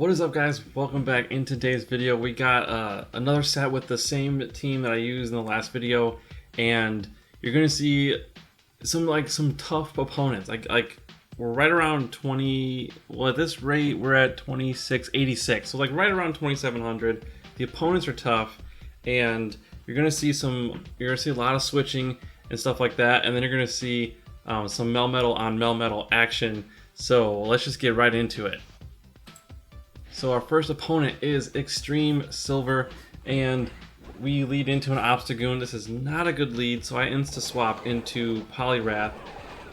What is up, guys? Welcome back. In today's video we got another set with the same team that I used in the last video, and you're gonna see some tough opponents. Like we're right around 20, well, at this rate we're at 2686, so like right around 2700. The opponents are tough, and you're gonna see a lot of switching and stuff like that, and then you're gonna see some Melmetal on Melmetal action. So let's just get right into it. So our first opponent is Extreme Silver, and we lead into an Obstagoon. This is not a good lead, so I insta-swap into Poliwrath.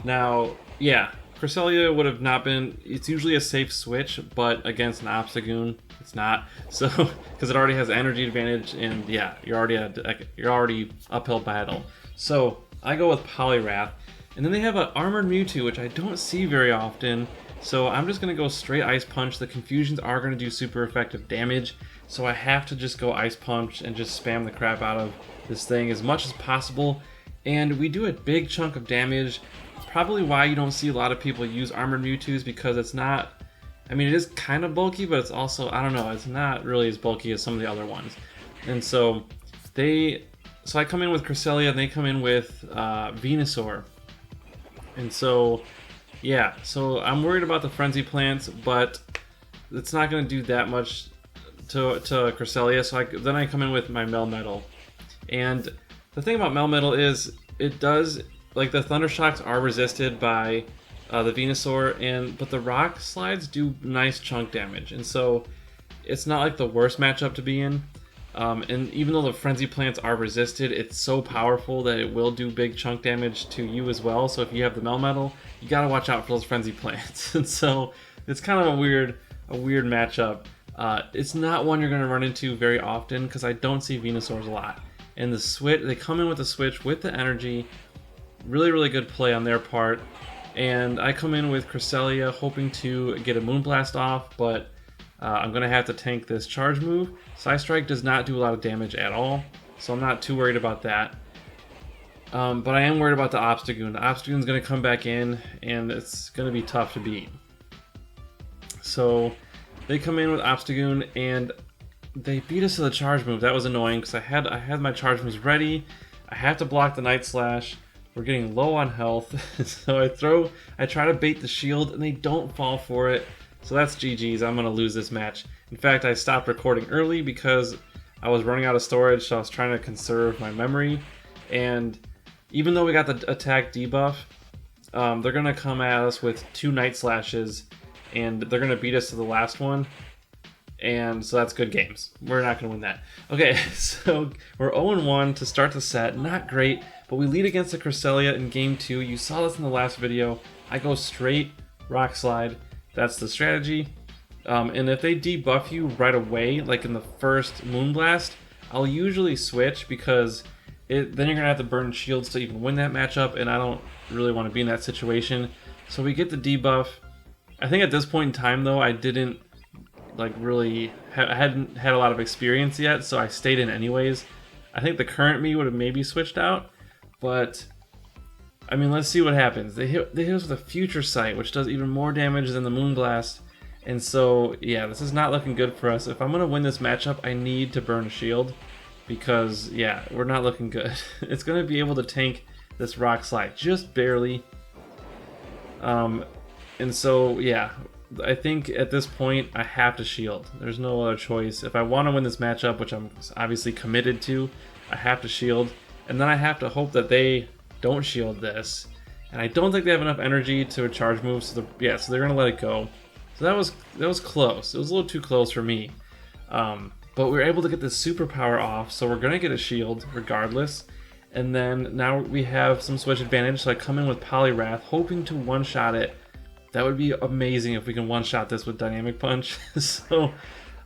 Now, yeah, Cresselia would have not been, it's usually a safe switch, but against an Obstagoon, it's not. So, because it already has energy advantage, and yeah, you're already uphill battle. So, I go with Poliwrath, and then they have an Armored Mewtwo, which I don't see very often. So I'm just going to go straight Ice Punch. The Confusions are going to do super effective damage, so I have to just go Ice Punch and just spam the crap out of this thing as much as possible. And we do a big chunk of damage. Probably why you don't see a lot of people use Armored Mewtwo's, because it's not, I mean, it is kind of bulky, but it's also, I don't know, it's not really as bulky as some of the other ones. And so I come in with Cresselia, and they come in with Venusaur. And so yeah, so I'm worried about the Frenzy Plants, but it's not going to do that much to Cresselia, so then I come in with my Melmetal. And the thing about Melmetal is, it does, like, the Thunder Shocks are resisted by the Venusaur, but the Rock Slides do nice chunk damage, and so it's not like the worst matchup to be in. And even though the Frenzy Plants are resisted, it's so powerful that it will do big chunk damage to you as well. So if you have the Melmetal, you gotta watch out for those Frenzy Plants. And so it's kind of a weird matchup. It's not one you're gonna run into very often, because I don't see Venusaurs a lot. And the switch, they come in with the switch with the energy. Really good play on their part. And I come in with Cresselia, hoping to get a Moonblast off, but I'm going to have to tank this charge move. Psy Strike does not do a lot of damage at all, so I'm not too worried about that. But I am worried about the Obstagoon. The Obstagoon's going to come back in, and it's going to be tough to beat. So they come in with Obstagoon, and they beat us to the charge move. That was annoying, because I had my charge moves ready. I have to block the Night Slash. We're getting low on health, so I try to bait the shield, and they don't fall for it. So that's GG's. I'm going to lose this match. In fact, I stopped recording early because I was running out of storage, so I was trying to conserve my memory. And even though we got the attack debuff, they're going to come at us with 2 Night Slashes, and they're going to beat us to the last one. And so that's good games. We're not going to win that. Okay, so we're 0-1 to start the set. Not great, but we lead against the Cresselia in Game 2. You saw this in the last video. I go straight Rock Slide. That's the strategy. And if they debuff you right away, like in the first Moonblast, I'll usually switch, because then you're going to have to burn shields to even win that matchup, and I don't really want to be in that situation. So we get the debuff. I think at this point in time, though, I didn't I hadn't had a lot of experience yet, so I stayed in anyways. I think the current me would have maybe switched out, but I mean, let's see what happens. They hit us with a Future Sight, which does even more damage than the Moonblast. And so, yeah, this is not looking good for us. If I'm going to win this matchup, I need to burn a shield, because, yeah, we're not looking good. It's going to be able to tank this Rock Slide, just barely. And so, yeah, I think at this point, I have to shield. There's no other choice. If I want to win this matchup, which I'm obviously committed to, I have to shield. And then I have to hope that they don't shield this, and I don't think they have enough energy to a charge move, so they're gonna let it go. So that was close. It was a little too close for me, but we were able to get this Superpower off, so we're gonna get a shield regardless. And then now we have some switch advantage, so I come in with Poliwrath, hoping to one-shot it. That would be amazing if we can one-shot this with Dynamic Punch. So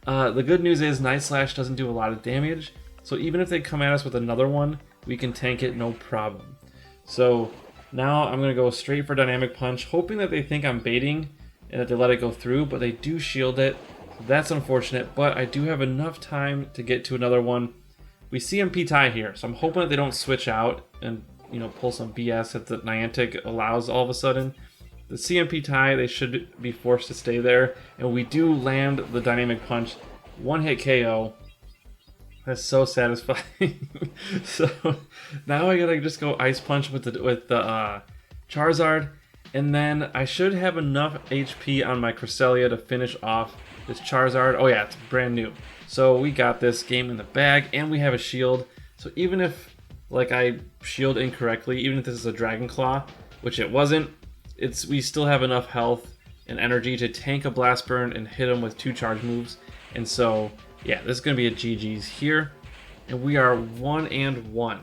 the good news is Night Slash doesn't do a lot of damage, so even if they come at us with another one, we can tank it no problem. So now I'm going to go straight for Dynamic Punch, hoping that they think I'm baiting and that they let it go through, but they do shield it. That's unfortunate, but I do have enough time to get to another one. We see MP tie here, so I'm hoping that they don't switch out and pull some BS that the Niantic allows all of a sudden. The CMP tie, they should be forced to stay there. And we do land the Dynamic Punch. One hit KO. That's so satisfying. So now I gotta just go Ice Punch with the Charizard. And then I should have enough HP on my Cresselia to finish off this Charizard. Oh yeah, it's brand new. So we got this game in the bag, and we have a shield. So even if like I shield incorrectly, even if this is a Dragon Claw, which it wasn't, we still have enough health and energy to tank a Blast Burn and hit him with 2 charge moves. And so yeah, this is gonna be a GG's here, and we are 1-1.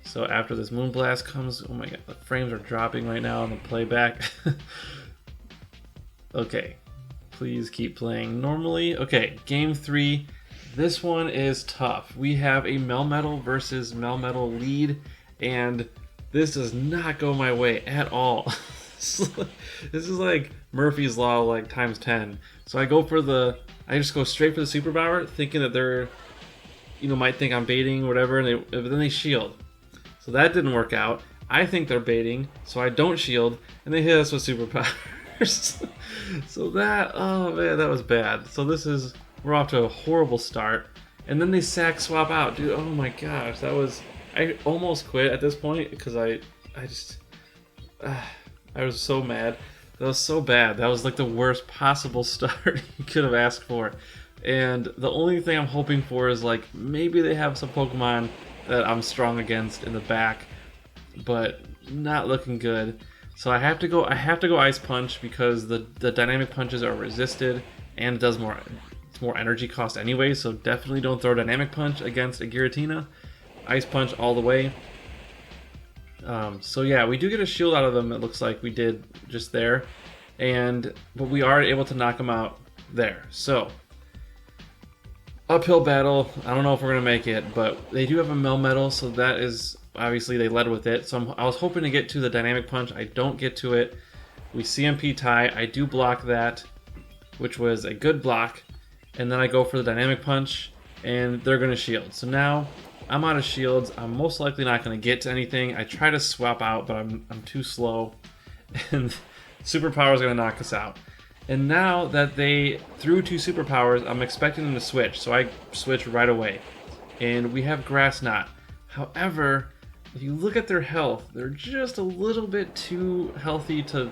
So after this Moonblast comes, oh my god, the frames are dropping right now on the playback. Okay, please keep playing normally. Okay, game 3. This one is tough. We have a Melmetal versus Melmetal lead, and this does not go my way at all. This is like Murphy's Law like times 10. So I just go straight for the Superpower, thinking that they're, might think I'm baiting or whatever, but then they shield. So that didn't work out. I think they're baiting, so I don't shield, and they hit us with Superpowers. So that, oh man, that was bad. So we're off to a horrible start. And then they sack swap out. Dude, oh my gosh, I almost quit at this point because I was so mad. That was so bad. That was like the worst possible start you could have asked for. And the only thing I'm hoping for is like maybe they have some Pokemon that I'm strong against in the back, but not looking good. So I have to go Ice Punch because the Dynamic Punches are resisted and it does it's more energy cost anyway, so definitely don't throw Dynamic Punch against a Giratina. Ice Punch all the way. So yeah, we do get a shield out of them, it looks like we did just there. But we are able to knock them out there. So uphill battle. I don't know if we're going to make it, but they do have a Melmetal, so that is, obviously they led with it. So I was hoping to get to the Dynamic Punch. I don't get to it. We CMP tie. I do block that, which was a good block. And then I go for the Dynamic Punch, and they're going to shield. So now I'm out of shields. I'm most likely not going to get to anything. I try to swap out, but I'm too slow. And Superpower is going to knock us out. And now that they threw 2 Superpowers, I'm expecting them to switch, so I switch right away. And we have Grass Knot. However, if you look at their health, they're just a little bit too healthy to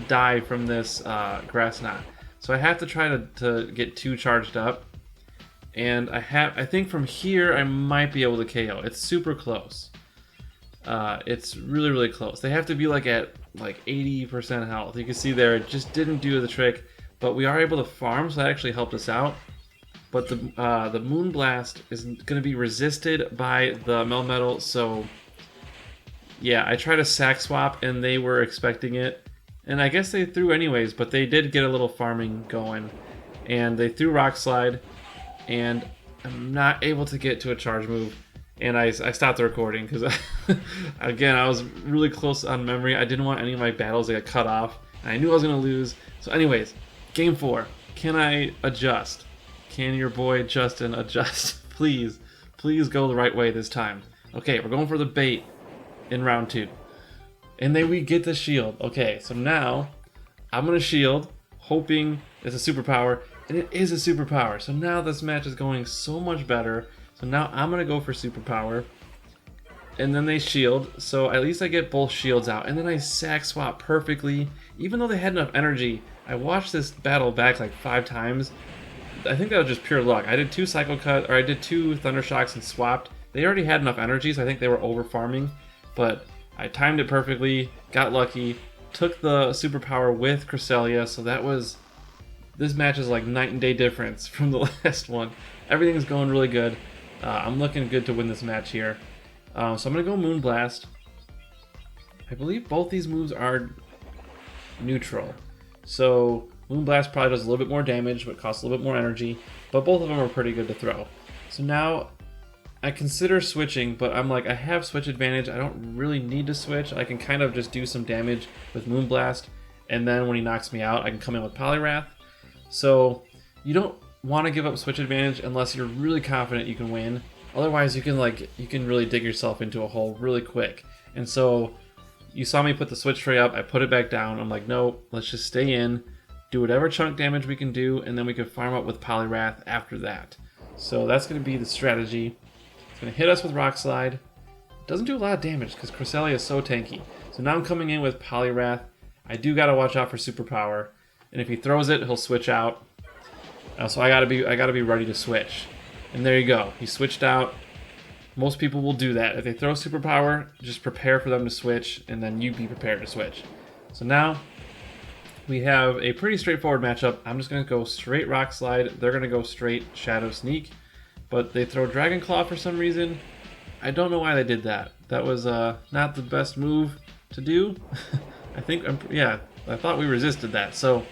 die from this Grass Knot. So I have to try to get 2 charged up. And I think from here I might be able to KO. It's super close. It's really, really close. They have to be like at 80% health. You can see there it just didn't do the trick, but we are able to farm, so that actually helped us out. But the Moonblast is going to be resisted by the Melmetal, so yeah, I tried to sack swap and they were expecting it. And I guess they threw anyways, but they did get a little farming going. And they threw Rock Slide, and I'm not able to get to a charge move. And I stopped the recording because, again, I was really close on memory. I didn't want any of my battles to get cut off. And I knew I was going to lose. So anyways, game 4. Can I adjust? Can your boy Justin adjust? Please go the right way this time. Okay, we're going for the bait in round 2. And then we get the shield. Okay, so now I'm going to shield, hoping it's a Superpower. And it is a Superpower. So now this match is going so much better. So now I'm going to go for Superpower. And then they shield. So at least I get both shields out. And then I sack swap perfectly. Even though they had enough energy, I watched this battle back like 5 times. I think that was just pure luck. I did 2 Cycle Cut, or I did 2 Thunder Shocks and swapped. They already had enough energy, so I think they were over farming. But I timed it perfectly, got lucky, took the Superpower with Cresselia. So that was... This match is like night and day difference from the last one. Everything's going really good. I'm looking good to win this match here. So I'm going to go Moonblast. I believe both these moves are neutral. So Moonblast probably does a little bit more damage, but costs a little bit more energy. But both of them are pretty good to throw. So now I consider switching, but I'm like, I have switch advantage. I don't really need to switch. I can kind of just do some damage with Moonblast. And then when he knocks me out, I can come in with Poliwrath. So you don't want to give up switch advantage unless you're really confident you can win. Otherwise, you can really dig yourself into a hole really quick. And so you saw me put the switch tray up, I put it back down. I'm like, no, let's just stay in, do whatever chunk damage we can do, and then we can farm up with Poliwrath after that. So that's going to be the strategy. It's going to hit us with Rock Slide. Doesn't do a lot of damage because Cresselia is so tanky. So now I'm coming in with Poliwrath. I do got to watch out for Superpower, and if he throws it, he'll switch out. So I gotta be ready to switch. And there you go. He switched out. Most people will do that. If they throw Superpower, just prepare for them to switch, and then you be prepared to switch. So now we have a pretty straightforward matchup. I'm just gonna go straight Rock Slide. They're gonna go straight Shadow Sneak, but they throw Dragon Claw for some reason. I don't know why they did that. That was not the best move to do. I thought we resisted that. So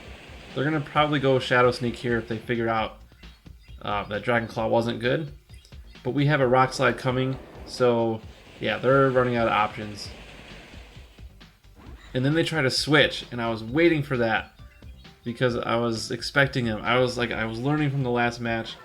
they're gonna probably go Shadow Sneak here if they figure out that Dragon Claw wasn't good. But we have a Rock Slide coming, so yeah, they're running out of options. And then they try to switch, and I was waiting for that because I was expecting him. I was learning from the last match.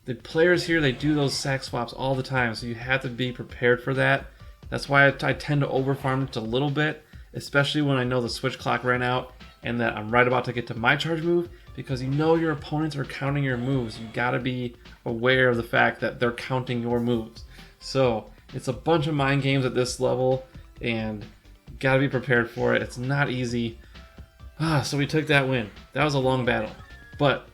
The players here, they do those sack swaps all the time, so you have to be prepared for that. That's why I tend to overfarm it a little bit, especially when I know the switch clock ran out and that I'm right about to get to my charge move, because you know your opponents are counting your moves. You gotta be aware of the fact that they're counting your moves. So it's a bunch of mind games at this level, and you gotta be prepared for it. It's not easy. So we took that win. That was a long battle. But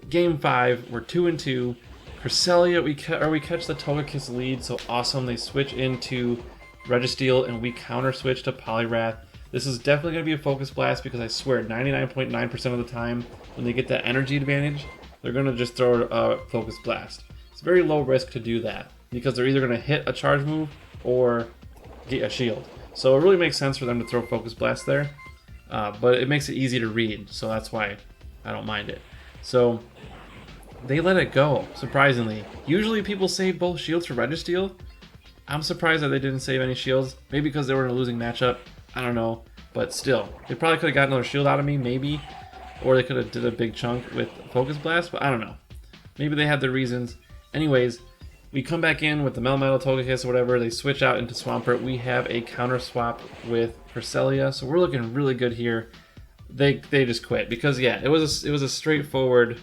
game 5, we're 2-2. Cresselia, we catch the Togekiss lead, so awesome. They switch into Registeel, and we counter switch to Poliwrath. This is definitely going to be a Focus Blast because I swear 99.9% of the time when they get that energy advantage, they're going to just throw a Focus Blast. It's very low risk to do that because they're either going to hit a charge move or get a shield. So it really makes sense for them to throw Focus Blast there, but it makes it easy to read, so that's why I don't mind it. So they let it go, surprisingly. Usually people save both shields for Registeel. I'm surprised that they didn't save any shields. Maybe because they were in a losing matchup. I don't know. But still, they probably could have got another shield out of me, maybe. Or they could have did a big chunk with Focus Blast, but I don't know. Maybe they had their reasons. Anyways, we come back in with the Melmetal Togekiss or whatever. They switch out into Swampert. We have a counter swap with Cresselia, so we're looking really good here. They just quit because yeah, it was a straightforward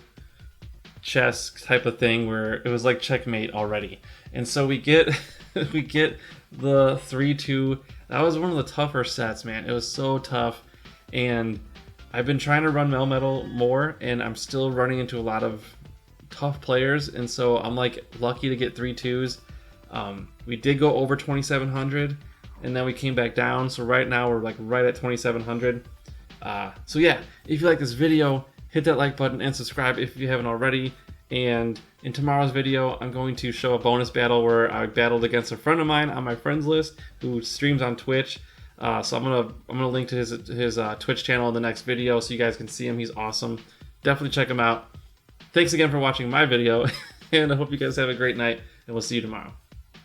chess type of thing where it was like checkmate already. And so we get we get the 3-2. That was one of the tougher sets, man. It was so tough, and I've been trying to run Melmetal more, and I'm still running into a lot of tough players, and so I'm like lucky to get 3-2s. We did go over 2700, and then we came back down, so right now we're like right at 2700. So yeah, if you like this video, hit that like button and subscribe if you haven't already. And in tomorrow's video, I'm going to show a bonus battle where I battled against a friend of mine on my friends list who streams on Twitch. So I'm gonna link to his Twitch channel in the next video so you guys can see him. He's awesome. Definitely check him out. Thanks again for watching my video, and I hope you guys have a great night, and we'll see you tomorrow.